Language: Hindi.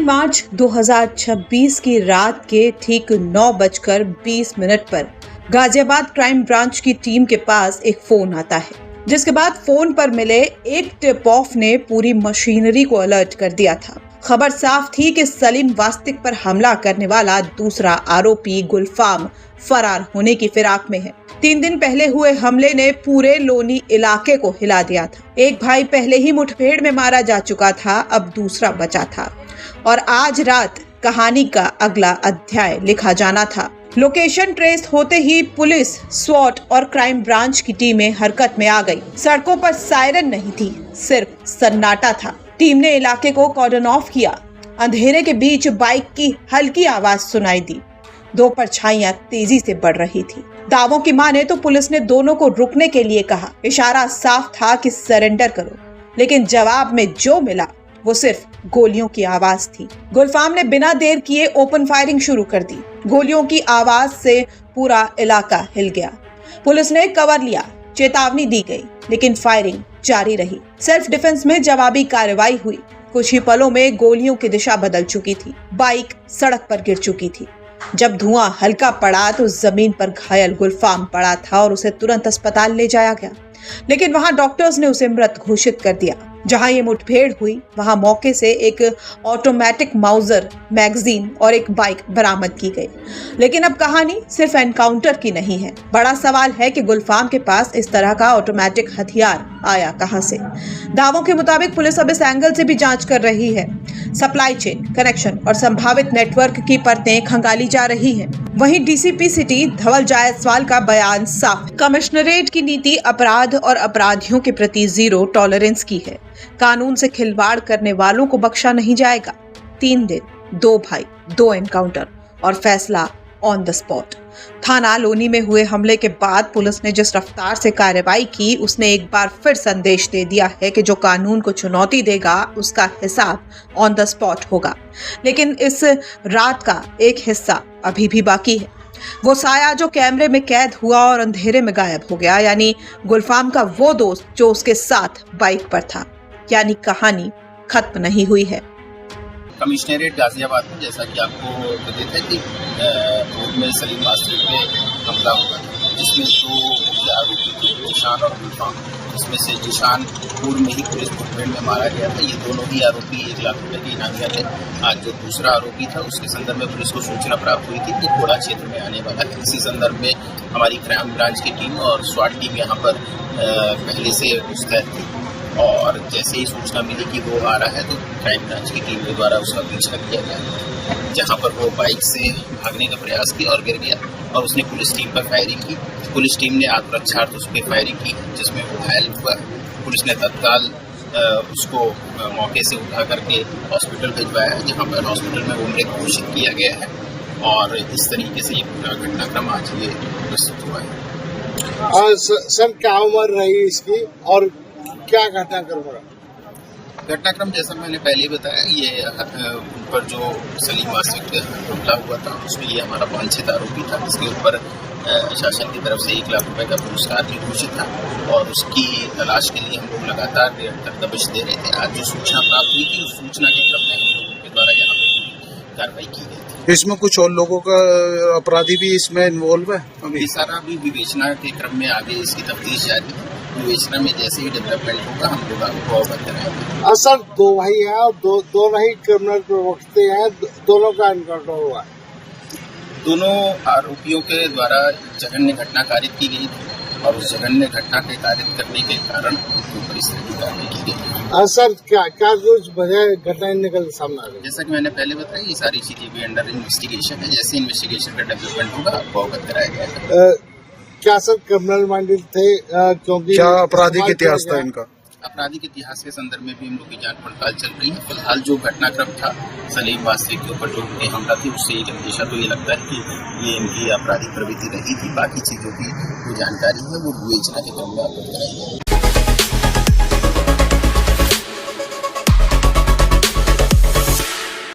मार्च 2026 की रात के ठीक 9:20 पर गाजियाबाद क्राइम ब्रांच की टीम के पास एक फोन आता है, जिसके बाद फोन पर मिले एक टिप ऑफ ने पूरी मशीनरी को अलर्ट कर दिया था। खबर साफ थी कि सलीम वास्तिक पर हमला करने वाला दूसरा आरोपी गुलफाम फरार होने की फिराक में है। 3 दिन पहले हुए हमले ने पूरे लोनी इलाके को हिला दिया था। एक भाई पहले ही मुठभेड़ में मारा जा चुका था, अब दूसरा बचा था और आज रात कहानी का अगला अध्याय लिखा जाना था। लोकेशन ट्रेस होते ही पुलिस, स्वॉट और क्राइम ब्रांच की टीमें हरकत में आ गई। सड़कों पर सायरन नहीं थी, सिर्फ सन्नाटा था। टीम ने इलाके को कॉर्डन ऑफ किया। अंधेरे के बीच बाइक की हल्की आवाज सुनाई दी। 2 परछाइयां तेजी से बढ़ रही थी। दावों की माने तो पुलिस ने दोनों को रुकने के लिए कहा। इशारा साफ था कि सरेंडर करो, लेकिन जवाब में जो मिला वो सिर्फ गोलियों की आवाज थी। गुलफाम ने बिना देर किए ओपन फायरिंग शुरू कर दी। गोलियों की आवाज से पूरा इलाका हिल गया। पुलिस ने कवर लिया, चेतावनी दी गई, लेकिन फायरिंग जारी रही। सेल्फ डिफेंस में जवाबी कार्रवाई हुई। कुछ ही पलों में गोलियों की दिशा बदल चुकी थी। बाइक सड़क पर गिर चुकी थी। जब धुआं हल्का पड़ा तो जमीन पर घायल गुलफाम पड़ा था और उसे तुरंत अस्पताल ले जाया गया, लेकिन वहां डॉक्टर्स ने उसे मृत घोषित कर दिया। जहां ये मुठभेड़ हुई वहां मौके से एक ऑटोमेटिक माउजर, मैगजीन और एक बाइक बरामद की गई। लेकिन अब कहानी सिर्फ एनकाउंटर की नहीं है। बड़ा सवाल है कि गुलफाम के पास इस तरह का ऑटोमेटिक हथियार आया कहां से। दावों के मुताबिक पुलिस अब इस एंगल से भी जांच कर रही है। सप्लाई चेन, कनेक्शन और संभावित नेटवर्क की परतें खंगाली जा रही हैं। वहीं डीसीपी सिटी धवल जायसवाल का बयान साफ। कमिश्नरेट की नीति अपराध और अपराधियों के प्रति 0 टॉलरेंस की है। कानून से खिलवाड़ करने वालों को बख्शा नहीं जाएगा। 3 दिन, 2 भाई, 2 एनकाउंटर और फैसला ऑन द स्पॉट। थाना लोनी में हुए हमले के बाद पुलिस ने जिस रफ्तार से कार्रवाई की, उसने एक बार फिर संदेश दे दिया है कि जो कानून को चुनौती देगा उसका हिसाब ऑन द स्पॉट होगा। लेकिन इस रात का एक हिस्सा अभी भी बाकी है। वो साया जो कैमरे में कैद हुआ और अंधेरे में गायब हो गया, यानी गुलफाम का वो दोस्त जो उसके साथ बाइक पर था। यानी कहानी खत्म नहीं हुई है। कमिश्नरेट गाजियाबाद में जैसा कि आपको विदित है कि पूर्व में सलीम वास्तिक पे हमला हुआ था, जिसमें 2 आरोपी थे, जिशान और गुलफाम। इसमें से जिशान पूर्व में ही पुलिस मुठभेड़ में मारा गया था। ये दोनों ही आरोपी 1 लाख रुपए के इनाम थे। आज जो दूसरा आरोपी था उसके संदर्भ में पुलिस को सूचना प्राप्त हुई थी कि घोड़ा क्षेत्र में आने वाला है। इसी संदर्भ में हमारी क्राइम ब्रांच की टीम और स्वाट टीम यहाँ पर पहले से मुस्तैद थी और जैसे ही सूचना मिली कि वो आ रहा है तो क्राइम ब्रांच की टीम के द्वारा उसका पीछा किया गया, जहां पर वो बाइक से भागने का प्रयास किया और गिर गया और उसने पुलिस टीम पर फायरिंग की। पुलिस टीम ने आत्मरक्षार्थ उस पर फायरिंग की, जिसमें वो घायल हुआ। पुलिस ने तत्काल उसको मौके से उठा करके हॉस्पिटल भिजवाया, जहाँ पर हॉस्पिटल में वो मृत घोषित किया गया है। और इस तरीके से ये पूरा घटनाक्रम आज ये प्रस्तुत हुआ है। सर, क्या उम्र रही इसकी और क्या घटनाक्रम? जैसा मैंने पहले बताया, ये ऊपर जो सलीम वास्तिक हमला हुआ था उसमें ये हमारा वांछित आरोपी था, जिसके ऊपर शासन की तरफ से 1 लाख रुपए का पुरस्कार भी घोषित था और उसकी तलाश के लिए हम लोग लगातार देर तक दबिश दे रहे थे। आज जो सूचना प्राप्त हुई थी, उस सूचना के क्रम में हम लोगों के द्वारा यहाँ पे कार्रवाई की गई थी। इसमें कुछ और लोगों का अपराधी भी इसमें इन्वॉल्व है? ये सारा भी विवेचना के क्रम में आगे इसकी तफ्तीश जारी है। विवेचना में जैसे ही डेवलपमेंट होगा हम लोग आपको अवगत कराएंगे। सर, 2 भाई हैं और दोनों ही क्रिमिनल प्रवक्ते हैं, दोनों का एनकाउंटर हुआ है। दोनों आरोपियों के द्वारा जघन्य घटना कारित की गई थी और उस जघन्य घटना के कारित करने के कारण उनके ऊपर इस तरह की कार्रवाई की गई। सर, क्या कुछ वजह घटना निकल सामने आ गई? जैसा कि मैंने पहले बताया, ये सारी चीजें भी अंडर इन्वेस्टिगेशन है। जैसे इन्वेस्टिगेशन का डेवलपमेंट होगा आपको अवगत कराया जाएगा। क्या सर क्रिमिनल माइंडेड थे? क्योंकि क्या आपराधिक इतिहास था इनका? आपराधिक इतिहास के संदर्भ में भी हम लोग की जांच पड़ताल चल रही है। फिलहाल जो घटनाक्रम था सलीम वास्तिक के ऊपर जो हमला थी, उससे एक अंदेशा तो ये लगता है कि ये इनकी आपराधिक प्रवृत्ति रही थी। बाकी चीजों की जो जानकारी है वो विवेचना के क्रम में आपको कराई जाएगी।